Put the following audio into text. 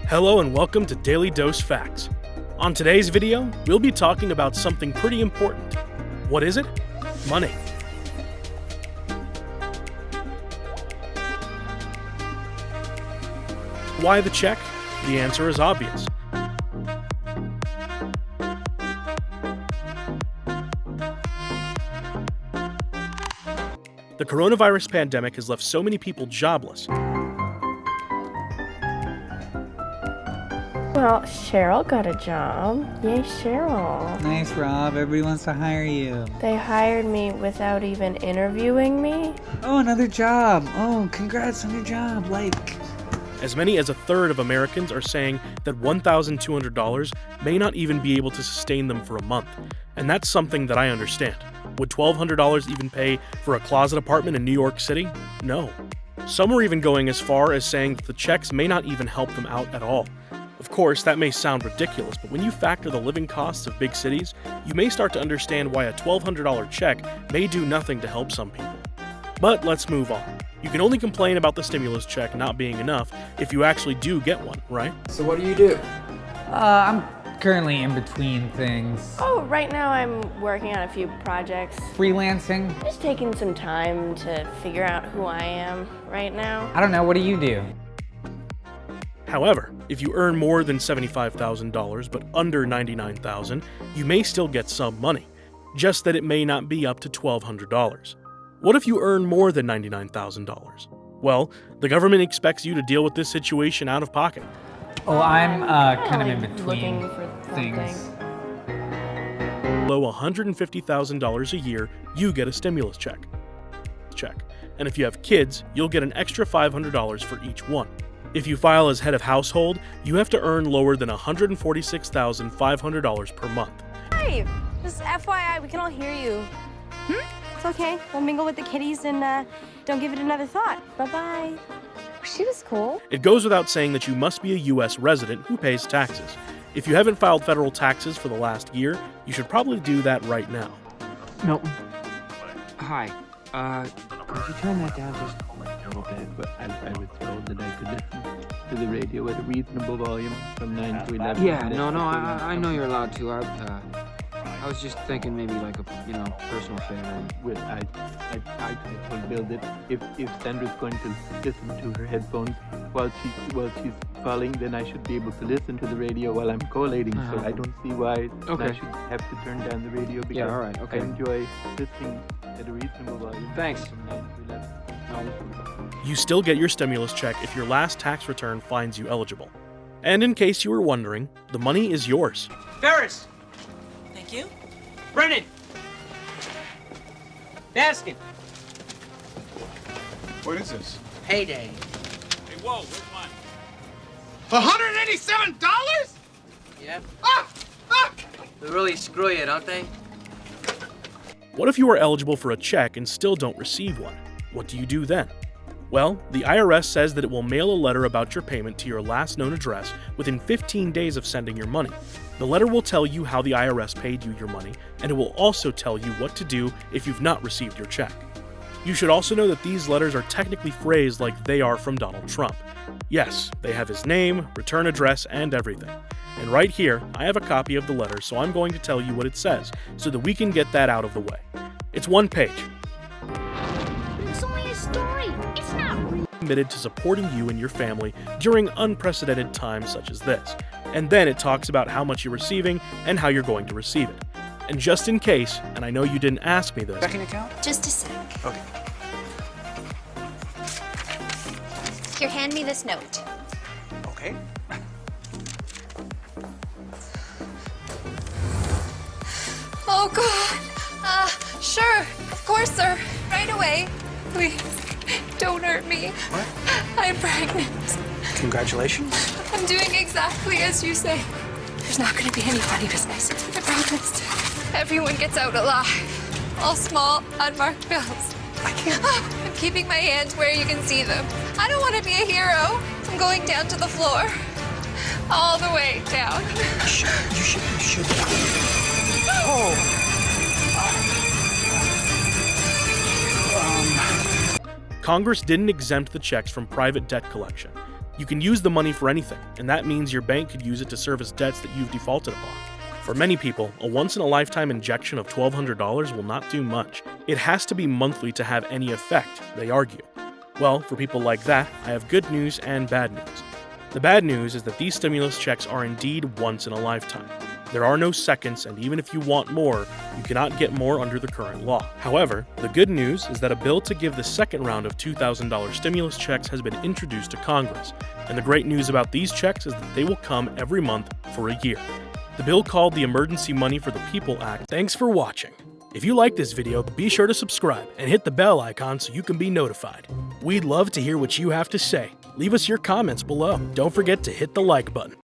Hello and welcome to Daily Dose Facts. On today's video, we'll be talking about something pretty important. What is it? Money. Why the check? The answer is obvious. The coronavirus pandemic has left so many people jobless. Well, Cheryl got a job. Yay, Cheryl. Nice, Rob. Everybody wants to hire you. They hired me without even interviewing me. Oh, another job. Oh, congrats on your job. As many as a third of Americans are saying that $1,200 may not even be able to sustain them for a month. And that's something that I understand. Would $1,200 even pay for a closet apartment in New York City? No. Some are even going as far as saying that the checks may not even help them out at all. Of course, that may sound ridiculous, but when you factor the living costs of big cities, you may start to understand why a $1,200 check may do nothing to help some people. But let's move on. You can only complain about the stimulus check not being enough if you actually do get one, right? So what do you do? I'm currently in between things. Oh, right now I'm working on a few projects. Freelancing. Just taking some time to figure out who I am right now. I don't know, what do you do? However, if you earn more than $75,000 but under $99,000, you may still get some money, just that it may not be up to $1,200. What if you earn more than $99,000? Well, the government expects you to deal with this situation out of pocket. Oh, I'm kind of in Looking between for things. something. Below $150,000 a year, you get a stimulus check. And if you have kids, you'll get an extra $500 for each one. If you file as head of household, you have to earn lower than $146,500 per month. Hey, just FYI, we can all hear you. It's okay. We'll mingle with the kitties and don't give it another thought. Bye-bye. She was cool. It goes without saying that you must be a U.S. resident who pays taxes. If you haven't filed federal taxes for the last year, you should probably do that right now. Milton. Hi. Could you turn that down just a little bit? But I was told that I could listen to the radio at a reasonable volume from 9 to 11. Yeah, no, I know you're allowed to. I was just thinking maybe like a, personal favor. Well, I told Bill that if Sandra's going to listen to her headphones while she's falling, then I should be able to listen to the radio while I'm collating. So I don't see why I should have to turn down the radio because Yeah, all right, okay. I enjoy listening at a reasonable volume. Thanks. From 9 to 11. You still get your stimulus check if your last tax return finds you eligible. And in case you were wondering, the money is yours. Ferris! Thank you. Brennan! Baskin! What is this? Payday. Hey, whoa, where's mine? $187? Yep. Ah! Ah! They really screw you, don't they? What if you are eligible for a check and still don't receive one? What do you do then? Well, the IRS says that it will mail a letter about your payment to your last known address within 15 days of sending your money. The letter will tell you how the IRS paid you your money, and it will also tell you what to do if you've not received your check. You should also know that these letters are technically phrased like they are from Donald Trump. Yes, they have his name, return address, and everything. And right here, I have a copy of the letter, so I'm going to tell you what it says, so that we can get that out of the way. It's one page. It's only a story. It's not real. Committed to supporting you and your family during unprecedented times such as this. And then it talks about how much you're receiving and how you're going to receive it. And just in case, and I know you didn't ask me this, Checking account? Just a sec. Okay. Here, hand me this note. Okay. Oh, God. Sure. Of course, sir. Right away. Please, don't hurt me. What? I'm pregnant. Congratulations. I'm doing exactly as you say. There's not going to be any funny business. I promise. Everyone gets out alive. All small, unmarked bills. I can't. I'm keeping my hands where you can see them. I don't want to be a hero. I'm going down to the floor. All the way down. You should. Oh. Congress didn't exempt the checks from private debt collection. You can use the money for anything, and that means your bank could use it to service debts that you've defaulted upon. For many people, a once-in-a-lifetime injection of $1,200 will not do much. It has to be monthly to have any effect, they argue. Well, for people like that, I have good news and bad news. The bad news is that these stimulus checks are indeed once in a lifetime. There are no seconds, and even if you want more, you cannot get more under the current law. However, the good news is that a bill to give the second round of $2,000 stimulus checks has been introduced to Congress, and the great news about these checks is that they will come every month for a year. The bill, called the Emergency Money for the People Act. Thanks for watching. If you like this video, be sure to subscribe and hit the bell icon so you can be notified. We'd love to hear what you have to say. Leave us your comments below. Don't forget to hit the like button.